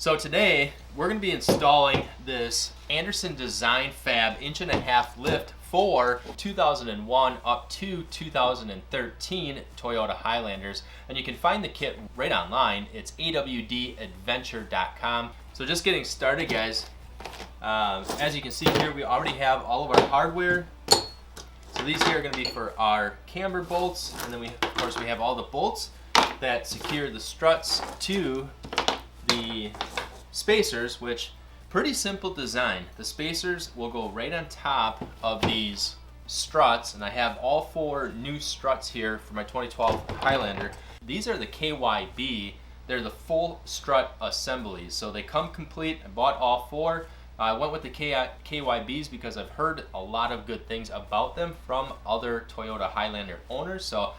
So today we're going to be installing this Anderson Design Fab 1.5" lift for 2001 up to 2013 Toyota Highlanders, and you can find the kit right online. It's awdadventure.com. So just getting started, guys. As you can see here, we already have all of our hardware. So these here are going to be for our camber bolts, and then of course we have all the bolts that secure the struts to the spacers, which pretty simple design. The spacers will go right on top of these struts, and I have all 4 new struts here for my 2012 Highlander. These are the KYB. They're the full strut assemblies, so they come complete. I bought all 4. I went with the KYBs because I've heard a lot of good things about them from other Toyota Highlander owners. So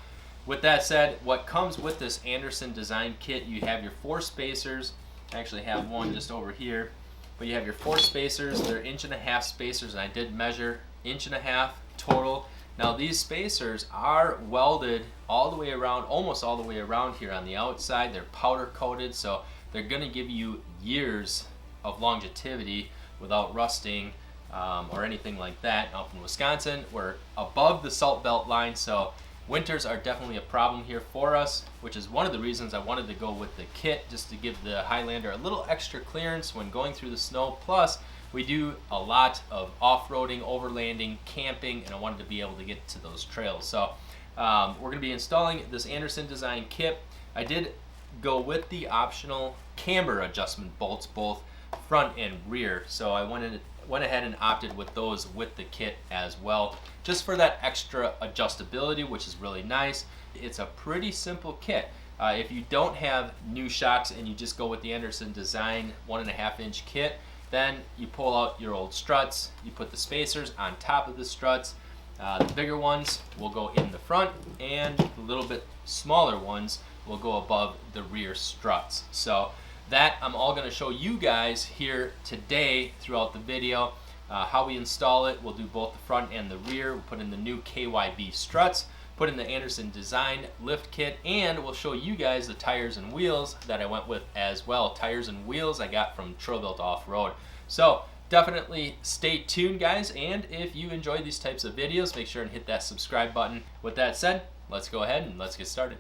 with that said, what comes with this Anderson Design kit, you have your 4 spacers. I actually have one just over here, but you have your 4 spacers. They're 1.5" spacers, and I did measure 1.5" total. Now these spacers are welded all the way around, almost all the way around here on the outside. They're powder coated, so they're going to give you years of longevity without rusting or anything like that. Up in Wisconsin, we're above the salt belt line, so winters are definitely a problem here for us, which is one of the reasons I wanted to go with the kit, just to give the Highlander a little extra clearance when going through the snow. Plus, we do a lot of off-roading, overlanding, camping, and I wanted to be able to get to those trails. So we're going to be installing this Anderson Design kit. I did go with the optional camber adjustment bolts, both front and rear. So I went ahead and opted with those with the kit as well, just for that extra adjustability, which is really nice. It's a pretty simple kit. If you don't have new shocks and you just go with the Anderson Design 1.5" kit, then you pull out your old struts, you put the spacers on top of the struts. The bigger ones will go in the front, and the little bit smaller ones will go above the rear struts. So that I'm all going to show you guys here today throughout the video. How we install it. We'll do both the front and the rear. We'll put in the new KYB struts, put in the Anderson Design lift kit, and we'll show you guys the tires and wheels that I went with as well. Tires and wheels I got from Troy-Bilt Off-Road. So definitely stay tuned, guys, and if you enjoy these types of videos, make sure and hit that subscribe button. With that said, let's go ahead and let's get started.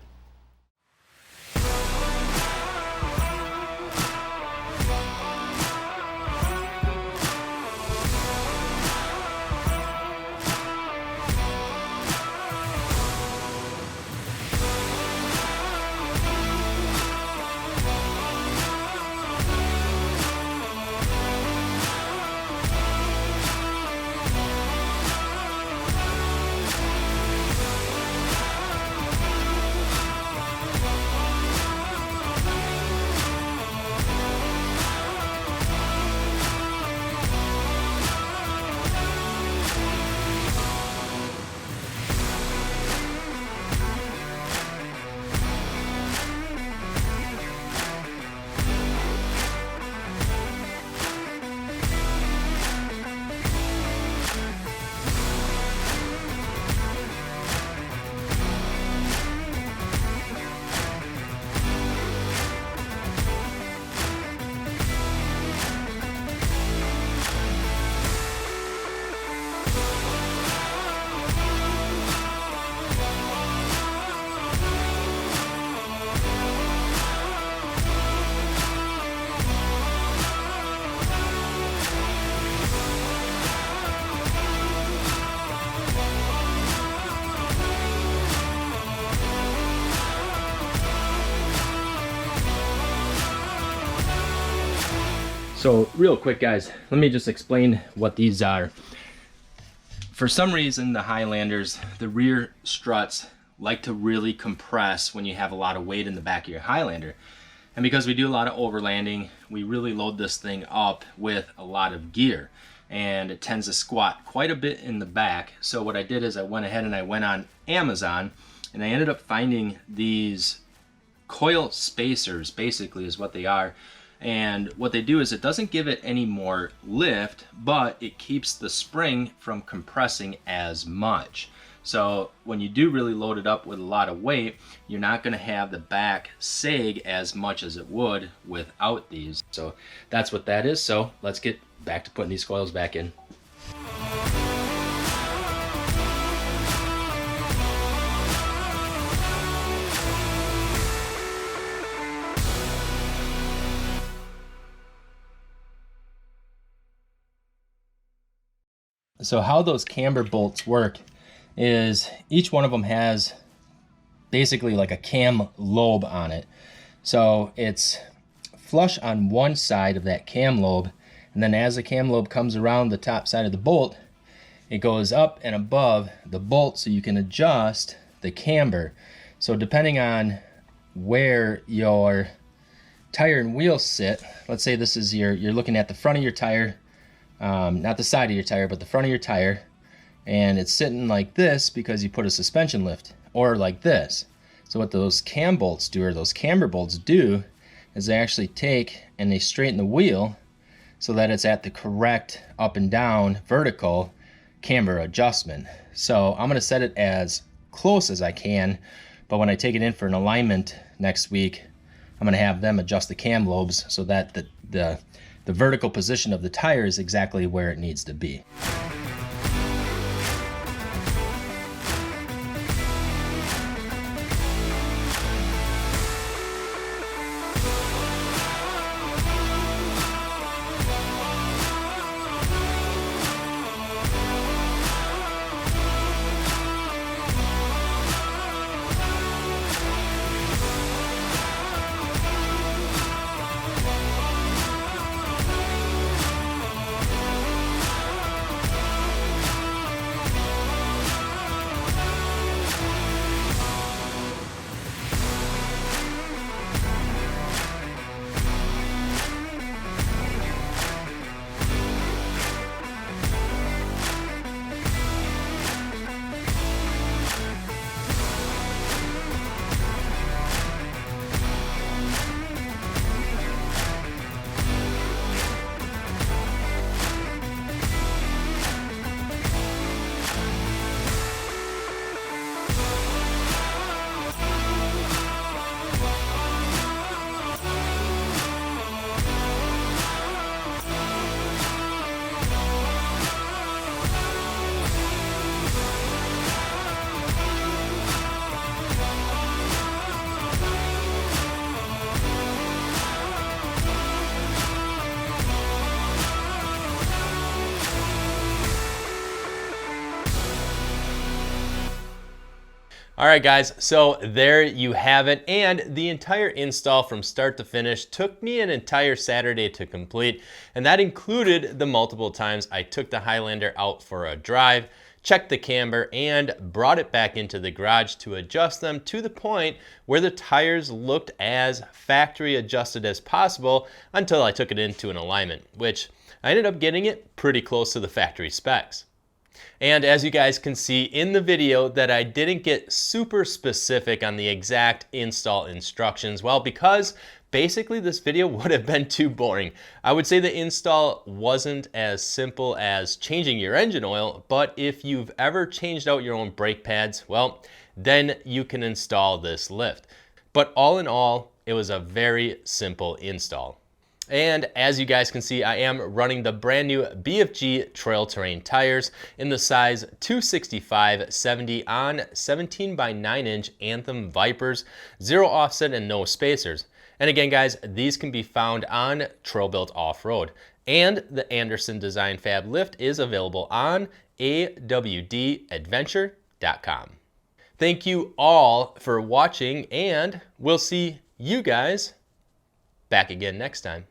So real quick, guys, let me just explain what these are. For some reason, the Highlanders, the rear struts like to really compress when you have a lot of weight in the back of your Highlander. And because we do a lot of overlanding, we really load this thing up with a lot of gear, and it tends to squat quite a bit in the back. So what I did is I went ahead and I went on Amazon, and I ended up finding these coil spacers, basically is what they are. And what they do is it doesn't give it any more lift, but it keeps the spring from compressing as much. So when you do really load it up with a lot of weight, you're not going to have the back sag as much as it would without these. So that's what that is. So let's get back to putting these coils back in. So how those camber bolts work is each one of them has basically like a cam lobe on it. So it's flush on one side of that cam lobe, and then as the cam lobe comes around the top side of the bolt, it goes up and above the bolt so you can adjust the camber. So depending on where your tire and wheel sit, let's say this is you're looking at the front of your tire, not the side of your tire, but the front of your tire, and it's sitting like this because you put a suspension lift, or like this. So what those cam bolts do, or those camber bolts do, is they actually take and they straighten the wheel so that it's at the correct up and down vertical camber adjustment. So I'm going to set it as close as I can, but when I take it in for an alignment next week, I'm going to have them adjust the cam lobes so that the vertical position of the tire is exactly where it needs to be. All right, guys, so there you have it. And the entire install from start to finish took me an entire Saturday to complete. And that included the multiple times I took the Highlander out for a drive, checked the camber, and brought it back into the garage to adjust them to the point where the tires looked as factory adjusted as possible until I took it into an alignment, which I ended up getting it pretty close to the factory specs. And as you guys can see in the video that I didn't get super specific on the exact install instructions, well, because basically this video would have been too boring. I would say the install wasn't as simple as changing your engine oil, but if you've ever changed out your own brake pads, well, then you can install this lift. But all in all, it was a very simple install. And as you guys can see, I am running the brand new BFG Trail Terrain tires in the size 265/70 on 17 by 9 inch Anthem Vipers, 0 offset and no spacers. And again, guys, these can be found on Trail Built Off-Road. And the Anderson Design Fab lift is available on awdadventure.com. Thank you all for watching, and we'll see you guys back again next time.